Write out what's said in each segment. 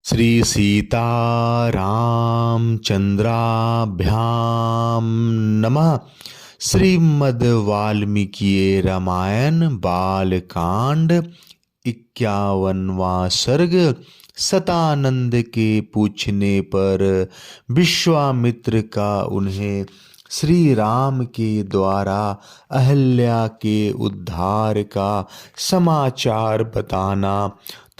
श्री सीतारामचंद्राभ्याम नमः। श्रीमद् वाल्मीकि रामायण बालकांड 51वां सर्ग। सतानंद के पूछने पर विश्वामित्र का उन्हें श्री राम के द्वारा अहल्या के उद्धार का समाचार बताना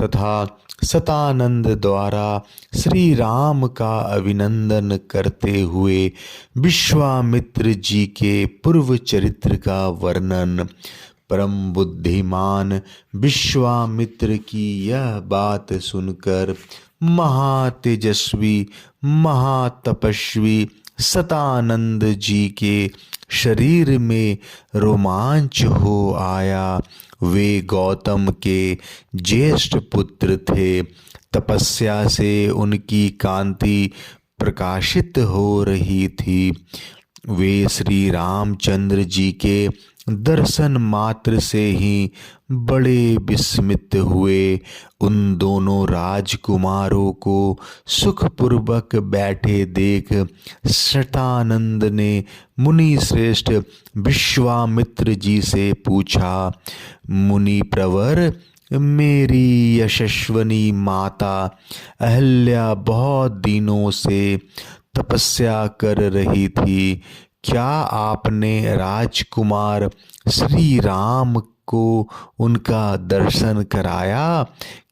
तथा सतानंद द्वारा श्री राम का अभिनंदन करते हुए विश्वामित्र जी के पूर्व चरित्र का वर्णन। परम बुद्धिमान विश्वामित्र की यह बात सुनकर महातेजस्वी महातपस्वी सतानंद जी के शरीर में रोमांच हो आया। वे गौतम के ज्येष्ठ पुत्र थे। तपस्या से उनकी कांति प्रकाशित हो रही थी। वे श्री रामचंद्र जी के दर्शन मात्र से ही बड़े विस्मित हुए। उन दोनों राजकुमारों को सुखपूर्वक बैठे देख सतानंद ने मुनि श्रेष्ठ विश्वामित्र जी से पूछा, मुनि प्रवर, मेरी यशस्वनी माता अहल्या बहुत दिनों से तपस्या कर रही थी। क्या आपने राजकुमार श्री राम को उनका दर्शन कराया?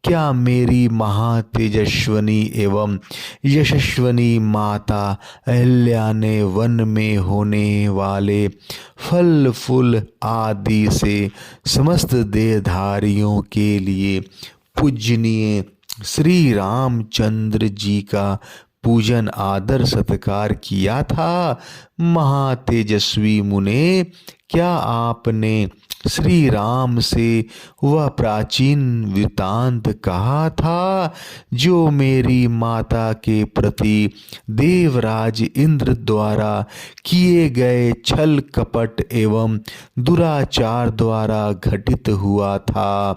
क्या मेरी महातेजस्वनी एवं यशस्वनी माता अहल्या ने वन में होने वाले फल फूल आदि से समस्त देहधारियों के लिए पूजनीय श्री रामचंद्र जी का पूजन आदर सत्कार किया था? महातेजस्वी मुने, क्या आपने श्री राम से वह प्राचीन वृतांत कहा था जो मेरी माता के प्रति देवराज इंद्र द्वारा किए गए छल कपट एवं दुराचार द्वारा घटित हुआ था?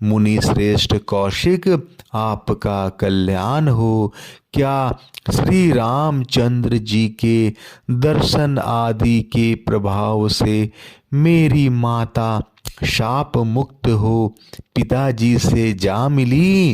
मुनि श्रेष्ठ कौशिक, आपका कल्याण हो। क्या श्री रामचंद्र जी के दर्शन आदि के प्रभाव से मेरी माता शाप मुक्त हो पिताजी से जा मिली?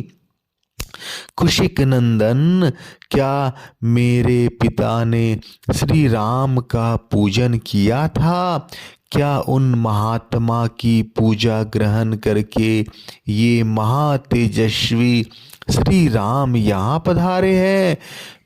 कुशिक नंदन, क्या मेरे पिता ने श्री राम का पूजन किया था? क्या उन महात्मा की पूजा ग्रहण करके ये महातेजस्वी श्री राम यहाँ पधारे हैं?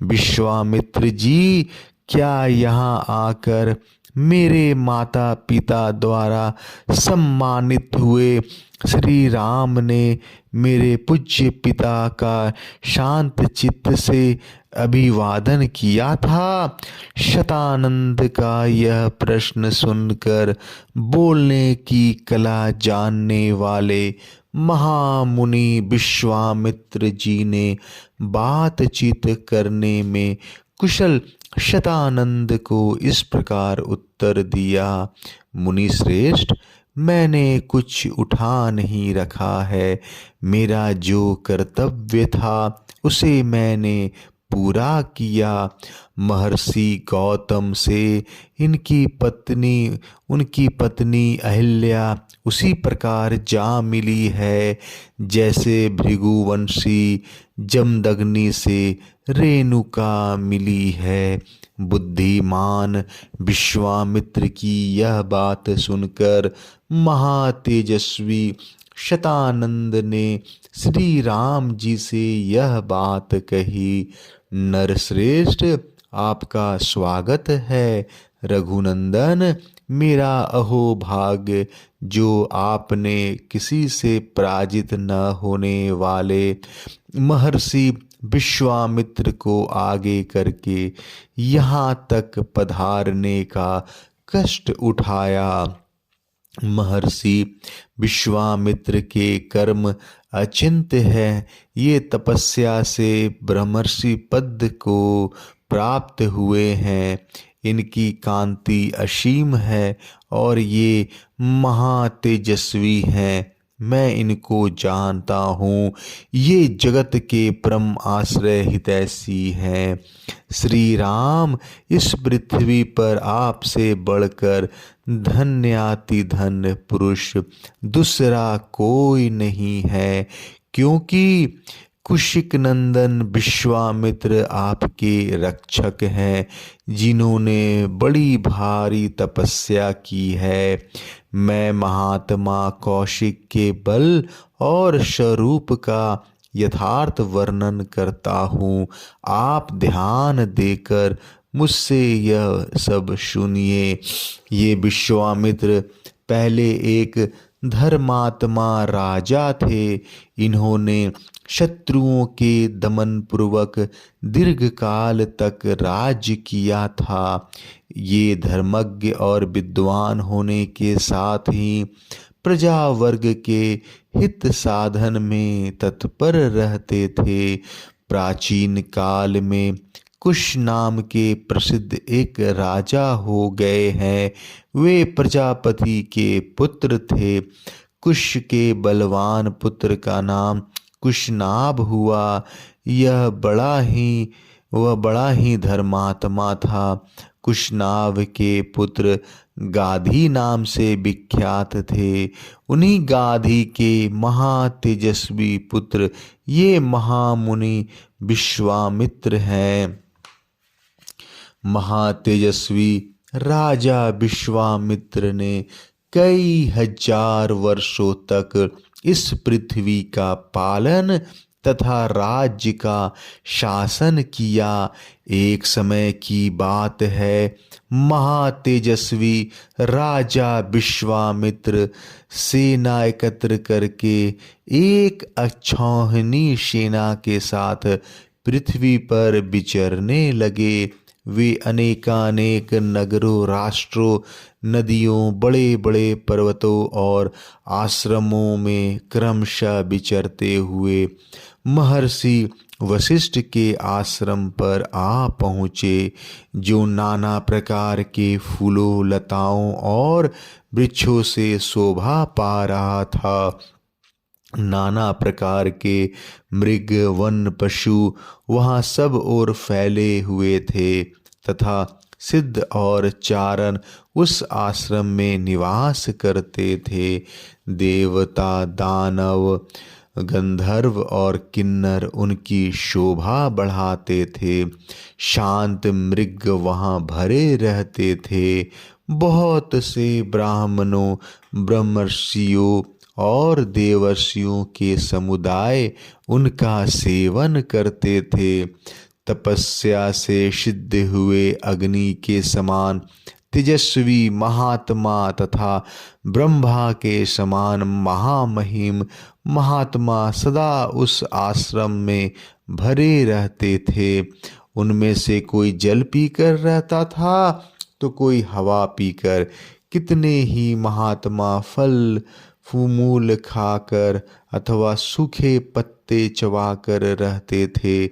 विश्वामित्र जी, क्या यहाँ आकर मेरे माता पिता द्वारा सम्मानित हुए श्री राम ने मेरे पूज्य पिता का शांत चित्त से अभिवादन किया था? शतानंद का यह प्रश्न सुनकर बोलने की कला जानने वाले महामुनि विश्वामित्र जी ने बातचीत करने में कुशल शतानंद को इस प्रकार उत्तर दिया, मुनि श्रेष्ठ, मैंने कुछ उठा नहीं रखा है। मेरा जो कर्तव्य था उसे मैंने पूरा किया। महर्षि गौतम से उनकी पत्नी अहिल्या उसी प्रकार जा मिली है जैसे भृगुवंशी जमदग्नि से रेणुका मिली है। बुद्धिमान विश्वामित्र की यह बात सुनकर महातेजस्वी शतानंद ने श्री राम जी से यह बात कही, नरश्रेष्ठ, आपका स्वागत है। रघुनंदन, मेरा अहो भाग्य जो आपने किसी से पराजित न होने वाले महर्षि विश्वामित्र को आगे करके यहाँ तक पधारने का कष्ट उठाया। महर्षि विश्वामित्र के कर्म अचिंत्य है। ये तपस्या से ब्रह्मर्षि पद को प्राप्त हुए हैं। इनकी कांति असीम है और ये महातेजस्वी हैं। मैं इनको जानता हूँ, ये जगत के परम आश्रय हितैषी हैं। श्री राम, इस पृथ्वी पर आपसे बढ़कर धन्याति धन्य पुरुष दूसरा कोई नहीं है, क्योंकि कुशिक नंदन विश्वामित्र आपके रक्षक हैं, जिन्होंने बड़ी भारी तपस्या की है। मैं महात्मा कौशिक के बल और स्वरूप का यथार्थ वर्णन करता हूँ। आप ध्यान देकर मुझसे यह सब सुनिए। ये विश्वामित्र पहले एक धर्मात्मा राजा थे। इन्होंने शत्रुओं के दमन पूर्वक दीर्घ काल तक राज्य किया था। ये धर्मज्ञ और विद्वान होने के साथ ही प्रजा वर्ग के हित साधन में तत्पर रहते थे। प्राचीन काल में कुश नाम के प्रसिद्ध एक राजा हो गए हैं। वे प्रजापति के पुत्र थे। कुश के बलवान पुत्र का नाम कुशनाभ हुआ। वह बड़ा ही धर्मात्मा था। कुशनाभ के पुत्र गाधी नाम से विख्यात थे। उन्हीं गाधी के महातेजस्वी पुत्र ये महामुनि विश्वामित्र हैं। महातेजस्वी राजा विश्वामित्र ने कई हजार वर्षों तक इस पृथ्वी का पालन तथा राज्य का शासन किया। एक समय की बात है, महातेजस्वी राजा विश्वामित्र सेना एकत्र करके एक अक्षौहिणी सेना के साथ पृथ्वी पर विचरने लगे। वे अनेकानेक नगरों, राष्ट्रों, नदियों, बड़े बड़े पर्वतों और आश्रमों में क्रमशः विचरते हुए महर्षि वशिष्ठ के आश्रम पर आ पहुँचे, जो नाना प्रकार के फूलों, लताओं और वृक्षों से शोभा पा रहा था। नाना प्रकार के मृग, वन, पशु वहाँ सब ओर फैले हुए थे तथा सिद्ध और चारण उस आश्रम में निवास करते थे। देवता, दानव, गंधर्व और किन्नर उनकी शोभा बढ़ाते थे। शांत मृग वहाँ भरे रहते थे। बहुत से ब्राह्मणों, ब्रह्मर्षियों और देवर्षियों के समुदाय उनका सेवन करते थे। तपस्या से सिद्ध हुए अग्नि के समान तेजस्वी महात्मा तथा ब्रह्मा के समान महामहिम महात्मा सदा उस आश्रम में भरे रहते थे। उनमें से कोई जल पीकर रहता था तो कोई हवा पीकर। कितने ही महात्मा फल फूमूल खाकर अथवा सूखे पत्ते चबाकर रहते थे।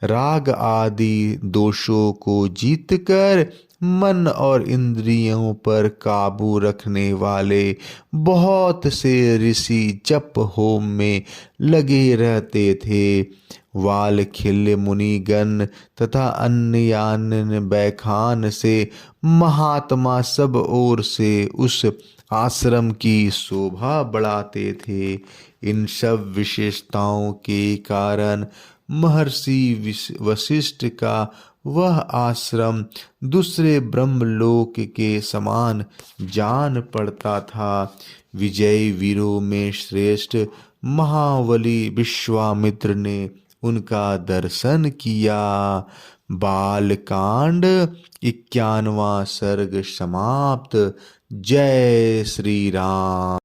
राग आदि दोषों को जीतकर मन और इंद्रियों पर काबू रखने वाले बहुत से ऋषि जप होम में लगे रहते थे। वालखिल्य मुनिगण तथा अन्य बैखान से महात्मा सब ओर से उस आश्रम की शोभा बढ़ाते थे। इन सब विशेषताओं के कारण महर्षि वशिष्ठ का वह आश्रम दूसरे ब्रह्मलोक के समान जान पड़ता था। विजय वीरों में श्रेष्ठ महाबली विश्वामित्र ने उनका दर्शन किया। बालकांड 91वां सर्ग समाप्त। जय श्री राम।